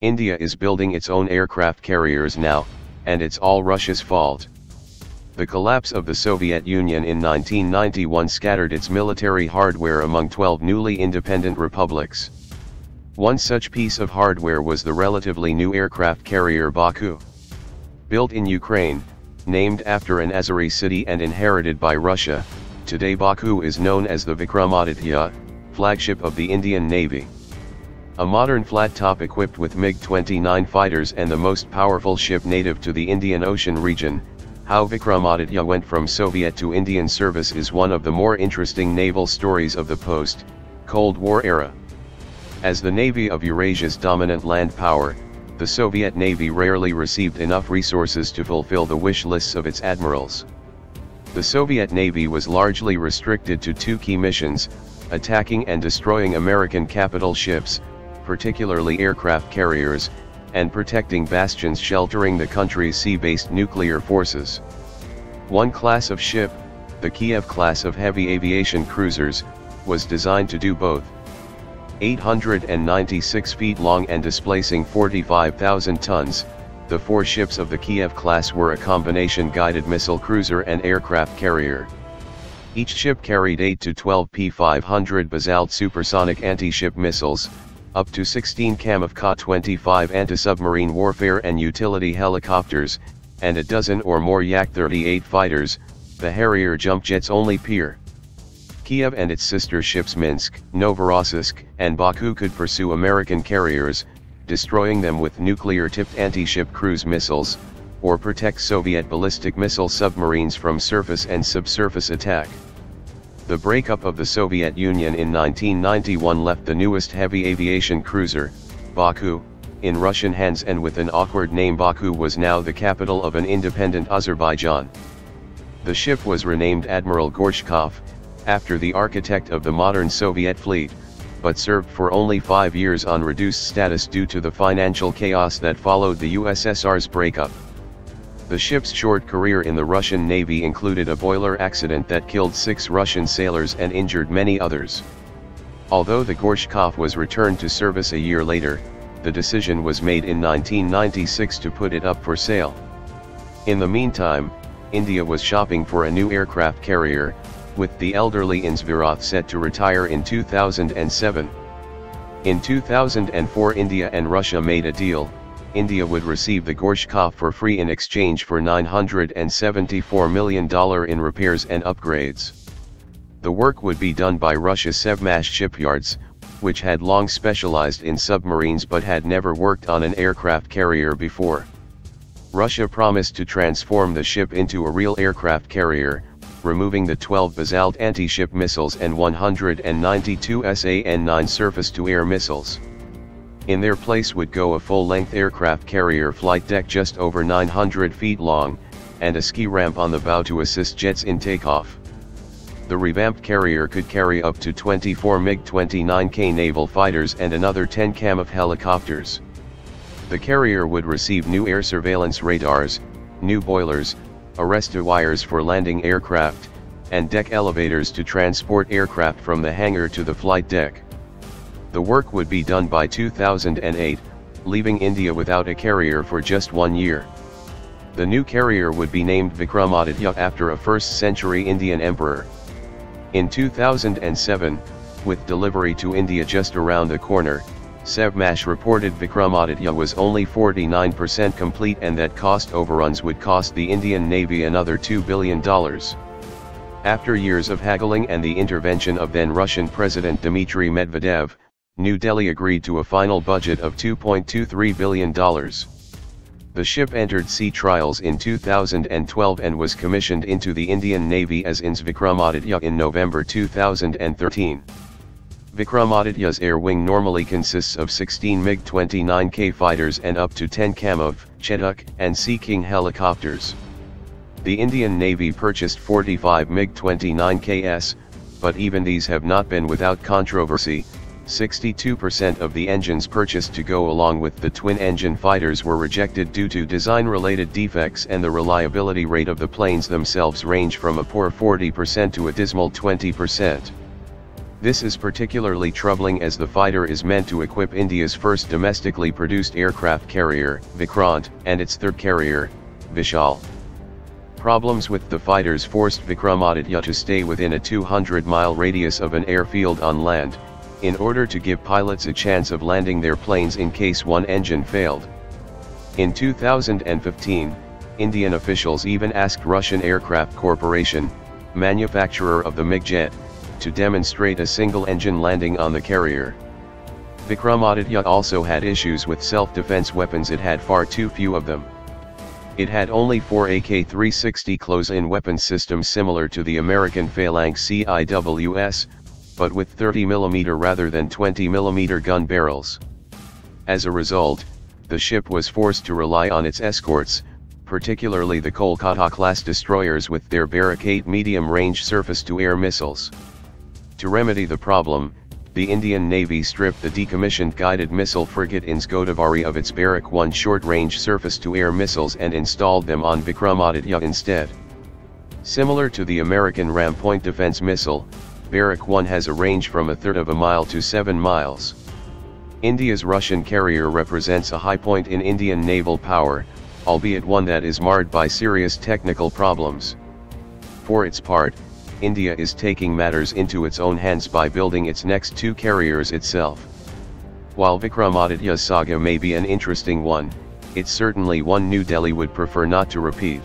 India is building its own aircraft carriers now, and it's all Russia's fault. The collapse of the Soviet Union in 1991 scattered its military hardware among 12 newly independent republics. One such piece of hardware was the relatively new aircraft carrier Baku. Built in Ukraine, named after an Azeri city and inherited by Russia, today Baku is known as the Vikramaditya, flagship of the Indian Navy. A modern flat top equipped with MiG-29 fighters and the most powerful ship native to the Indian Ocean region, how Vikramaditya went from Soviet to Indian service is one of the more interesting naval stories of the post-Cold War era. As the navy of Eurasia's dominant land power, the Soviet Navy rarely received enough resources to fulfill the wish lists of its admirals. The Soviet Navy was largely restricted to two key missions: attacking and destroying American capital ships, particularly aircraft carriers, and protecting bastions sheltering the country's sea-based nuclear forces. One class of ship, the Kiev class of heavy aviation cruisers, was designed to do both. 896 feet long and displacing 45,000 tons, the four ships of the Kiev class were a combination guided missile cruiser and aircraft carrier. Each ship carried 8 to 12 P-500 Basalt supersonic anti-ship missiles, up to 16 cam of Ka-25 anti-submarine warfare and utility helicopters, and a dozen or more Yak-38 fighters, the Harrier jump jets only peer. Kiev and its sister ships Minsk, Novorossiysk, and Baku could pursue American carriers, destroying them with nuclear-tipped anti-ship cruise missiles, or protect Soviet ballistic missile submarines from surface and subsurface attack. The breakup of the Soviet Union in 1991 left the newest heavy aviation cruiser, Baku, in Russian hands, and with an awkward name Baku was now the capital of an independent Azerbaijan. The ship was renamed Admiral Gorshkov, after the architect of the modern Soviet fleet, but served for only 5 years on reduced status due to the financial chaos that followed the USSR's breakup. The ship's short career in the Russian Navy included a boiler accident that killed 6 Russian sailors and injured many others. Although the Gorshkov was returned to service a year later, the decision was made in 1996 to put it up for sale. In the meantime, India was shopping for a new aircraft carrier, with the elderly Inzvirov set to retire in 2007. In 2004 India and Russia made a deal. India would receive the Gorshkov for free in exchange for $974 million in repairs and upgrades. The work would be done by Russia's Sevmash shipyards, which had long specialized in submarines but had never worked on an aircraft carrier before. Russia promised to transform the ship into a real aircraft carrier, removing the 12 Basalt anti-ship missiles and 192 Sa-9 surface-to-air missiles. In their place would go a full-length aircraft carrier flight deck just over 900 feet long, and a ski ramp on the bow to assist jets in takeoff. The revamped carrier could carry up to 24 MiG-29K naval fighters and another 10 cam of helicopters. The carrier would receive new air surveillance radars, new boilers, arrestor wires for landing aircraft, and deck elevators to transport aircraft from the hangar to the flight deck. The work would be done by 2008, leaving India without a carrier for just 1 year. The new carrier would be named Vikramaditya after a 1st century Indian emperor. In 2007, with delivery to India just around the corner, Sevmash reported Vikramaditya was only 49% complete and that cost overruns would cost the Indian Navy another $2 billion. After years of haggling and the intervention of then Russian President Dmitry Medvedev, New Delhi agreed to a final budget of $2.23 billion. The ship entered sea trials in 2012 and was commissioned into the Indian Navy as INS Vikramaditya in November 2013. Vikramaditya's air wing normally consists of 16 MiG-29K fighters and up to 10 cam of Chetak and Sea King helicopters. The Indian Navy purchased 45 MiG-29Ks, but even these have not been without controversy. 62% of the engines purchased to go along with the twin-engine fighters were rejected due to design-related defects, and the reliability rate of the planes themselves range from a poor 40% to a dismal 20%. This is particularly troubling as the fighter is meant to equip India's first domestically produced aircraft carrier, Vikrant, and its third carrier, Vishal. Problems with the fighters forced Vikramaditya to stay within a 200-mile radius of an airfield on land, in order to give pilots a chance of landing their planes in case one engine failed. In 2015, Indian officials even asked Russian Aircraft Corporation, manufacturer of the MiG jet, to demonstrate a single-engine landing on the carrier. Vikramaditya also had issues with self-defense weapons. It had far too few of them. It had only 4 AK-360 close-in weapon systems similar to the American Phalanx CIWS, but with 30mm rather than 20mm gun barrels. As a result, the ship was forced to rely on its escorts, particularly the Kolkata-class destroyers with their Barak-8 medium-range surface-to-air missiles. To remedy the problem, the Indian Navy stripped the decommissioned guided missile frigate INS Godavari of its Barak-1 short-range surface-to-air missiles and installed them on Vikramaditya instead. Similar to the American Ram Point Defense Missile, Barak-1 has a range from a third of a mile to 7 miles. India's Russian carrier represents a high point in Indian naval power, albeit one that is marred by serious technical problems. For its part, India is taking matters into its own hands by building its next 2 carriers itself. While Vikramaditya's saga may be an interesting one, it's certainly one New Delhi would prefer not to repeat.